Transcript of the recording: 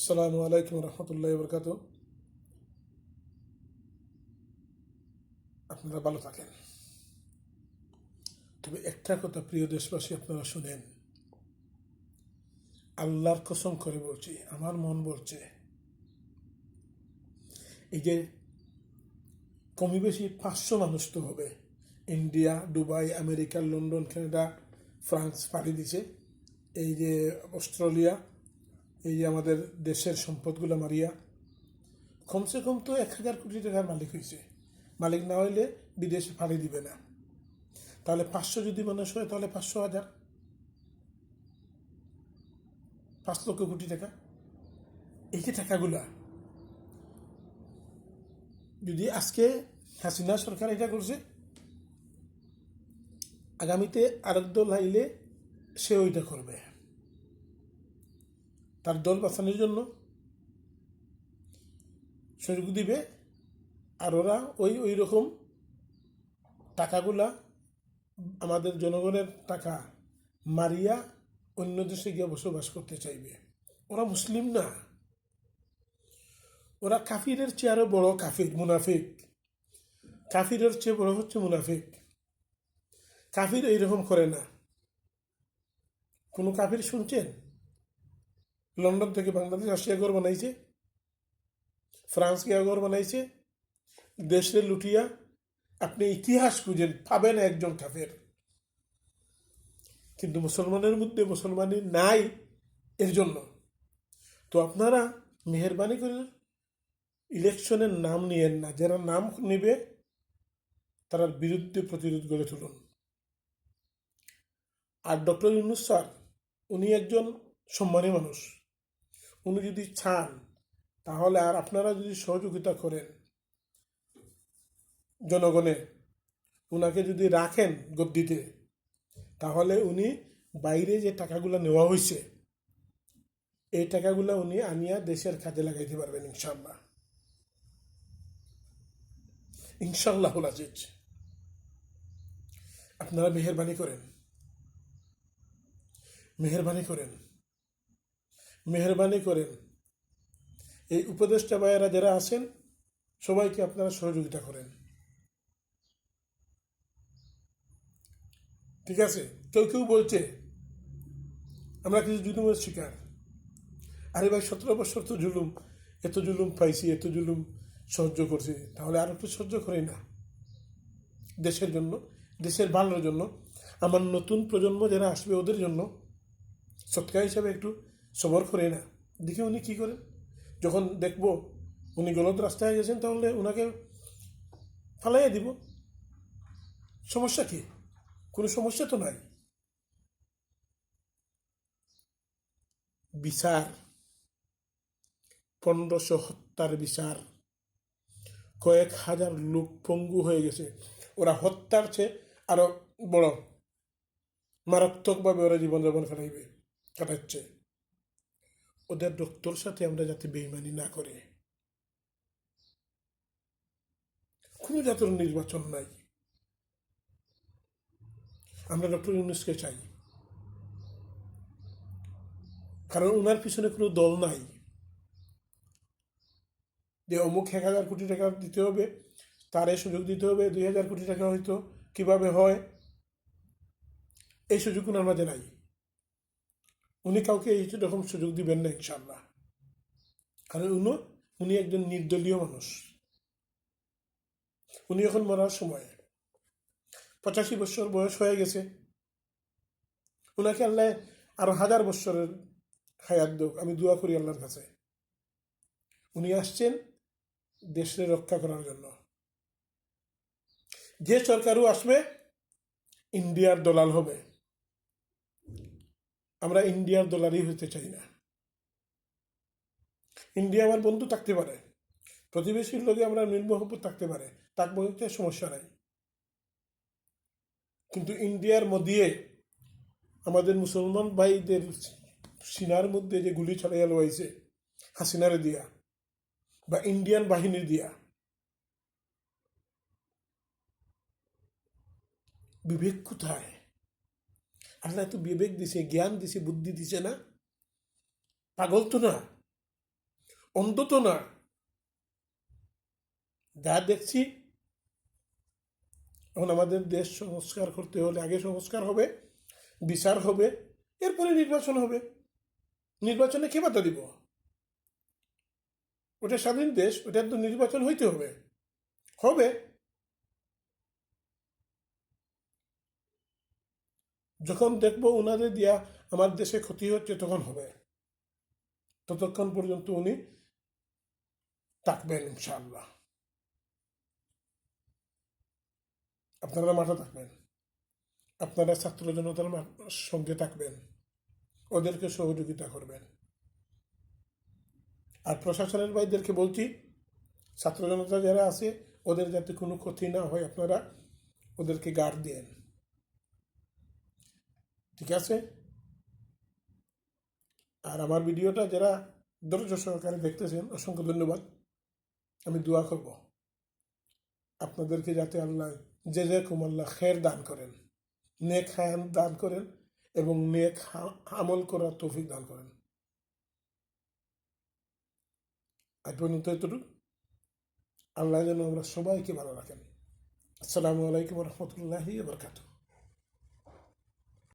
আসসালামু আলাইকুম রহমতুল্লাহ বরকাত। আপনারা ভালো থাকেন। তবে একটা কথা প্রিয় দেশবাসী, আপনারা শুনেন, আল্লাহর কসম করে বলছি, আমার মন বলছে এই যে কমই বেশি 500 মানুষ তো হবে, India, Dubai, America, London, Canada, France পাড়ি দিছে, এই যে অস্ট্রেলিয়া, এই যে আমাদের দেশের সম্পদগুলো মারিয়া কমসে কম তো 1000 কোটি টাকার মালিক হয়েছে। মালিক না হইলে বিদেশে ফাড়ি দিবে না। তাহলে 500 যদি মানুষ হয় তাহলে 500,000, 5 লক্ষ কোটি টাকা। এই যে টাকাগুলা যদি আজকে হাসিনা সরকার এটা করছে, আগামীতে আরেক দল আইলে সে ওইটা করবে তার দল বাঁচানোর জন্য, সুযোগ দিবে। আর ওরা ওই রকম টাকাগুলা, আমাদের জনগণের টাকা মারিয়া অন্য দেশে গিয়ে বসবাস করতে চাইবে। ওরা মুসলিম না, ওরা কাফিরের চেয়ে আরো বড় কাফির, মুনাফিক। কাফিরের চেয়ে বড় হচ্ছে মুনাফিক। কাফির এইরকম করে না। কোনো কাফির শুনছেন লন্ডন থেকে বাংলাদেশ আসিয়া ঘর বানাইছে, ফ্রান্স গিয়া ঘর বানাইছে, দেশে লুটিয়া? আপনি ইতিহাস খুঁজেন, পাবেন একজন কাফের। কিন্তু মুসলমানের মধ্যে মুসলমানি নাই, এর জন্য তো আপনারা মেহরবানি করে ইলেকশনের নাম নিয়েন না। যারা নাম নেবে তার বিরুদ্ধে প্রতিরোধ গড়ে তুলুন। আর ডক্টর ইউনূস স্যার, উনি একজন সম্মানী মানুষ। উনি যদি চান তাহলে, আর আপনারা যদি সহযোগিতা করেন জনগণে, উনাকে যদি রাখেন গদ্দিতে, তাহলে উনি বাইরে যে টাকাগুলো নেওয়া হয়েছে, এই টাকাগুলো উনি আনিয়া দেশের কাজে লাগাইতে পারবেন ইনশাল্লাহ। ইনশাল্লাহুল আজিজ। আপনারা মেহরবানি করেন, মেহরবানি করেন, মেহরবানি করেন। এই উপদেষ্টা ভাইয়েরা যারা আছেন, সবাইকে আপনারা সহযোগিতা করেন, ঠিক আছে? কেউ কেউ বলছে আমরা কিছু জুলুমের শিকার। আরে ভাই, 17 বছর তো জুলুম, এত জুলুম পাইছি, এত জুলুম সহ্য করছি, তাহলে আর একটু সহ্য করি না দেশের জন্য, দেশের ভালোর জন্য, আমার নতুন প্রজন্ম যারা আসবে ওদের জন্য সৎকার হিসাবে একটু সবর করে না। দেখি উনি কী করেন। যখন দেখব উনি গলত রাস্তায় গেছেন, তাহলে ওনাকে ফালাইয়া দিব। সমস্যা কি? কোনো সমস্যা তো নাই। বিচার, 1500 হত্যার বিচার, কয়েক হাজার লোক পঙ্গু হয়ে গেছে। ওরা হত্যার চেয়ে আরো বড় মারাত্মকভাবে ওরা জীবনযাপন কাটাচ্ছে। ওদের রক্তর সাথে আমরা যাতে বেইমানি না করে। কোনো জাতীয় নির্বাচন নাই। আমরা ডক্টর ইউনূসকে চাই, কারণ ওনার পিছনে কোনো দল নাই যে অমুক 1000 কোটি টাকা দিতে হবে, তারে সুযোগ দিতে হবে। 2000 কোটি টাকা হয়তো কিভাবে হয়, এই সুযোগ ওনার মাঝে নাই। উনি কাউকে এই রকম সুযোগ দিবেন না ইনশাল্লাহ। কারণ উনি একজন নির্দলীয় মানুষ। উনি এখন মরার সময়, 85 বছর বয়স হয়ে গেছে। ওনাকে আল্লাহ আরো 1000 বছরের হায়াত দেখ, আমি দোয়া করি আল্লাহর কাছে। উনি আসছেন দেশের রক্ষা করার জন্য। যে সরকারও আসবে ইন্ডিয়ার দলাল হবে। আমরা ইন্ডিয়ার দলালই হতে চাই না। ইন্ডিয়া আমার বন্ধু থাকতে পারে, প্রতিবেশীর লোকে আমরা মিল মহব্বত থাকতে পারে, তার মধ্যে সমস্যা নাই। কিন্তু ইন্ডিয়ার মধ্যে আমাদের মুসলমান ভাইদের সিনার মধ্যে যে গুলি ছড়াইয়া লইছে হাসিনারে দিয়া বা ইন্ডিয়ান বাহিনীর দিয়া, বিবেক কোথায়? আল্লাহ তো বিবেক দিছে, জ্ঞান দিছে, বুদ্ধি দিছে না? পাগল তো না। অন্তত না, যা দেখছি এখন আমাদের দেশ সংস্কার করতে হলে আগে সংস্কার হবে, বিচার হবে, এরপরে নির্বাচন হবে। নির্বাচনে কে বাধা দিব? ওটা স্বাধীন দেশ, ওটার তো নির্বাচন হইতে হবে। হবে, যখন দেখবো ওনাদের দিয়া আমার দেশে ক্ষতি হচ্ছে তখন হবে। ততক্ষণ পর্যন্ত উনি থাকবেন ইনশাআল্লাহ। আপনারা মাঠে থাকবেন, আপনারা ছাত্র জনতার সঙ্গে থাকবেন, ওদেরকে সহযোগিতা করবেন। আর প্রশাসনের ভাইদেরকে বলছি, ছাত্র জনতা যারা আছে ওদের যাতে কোনো ক্ষতি না হয়, আপনারা ওদেরকে গার্ড দেন। ঠিক আছে? আর আমার ভিডিওটা যারা ধৈর্য সহকারে দেখতেছেন অসংখ্য ধন্যবাদ। আমি দোয়া করব আপনাদেরকে যাতে আল্লাহ যেরকম আল্লাহ খের দান করেন, নেক হায়াত দান করেন এবং নেক আমল করার তৌফিক দান করেন। আজ পর্যন্ত এতটুকু। আল্লাহ যেন আমরা সবাইকে ভালো রাখেন। আসসালামু আলাইকুম রহমতুল্লাহি ওয়া বারাকাতুহু।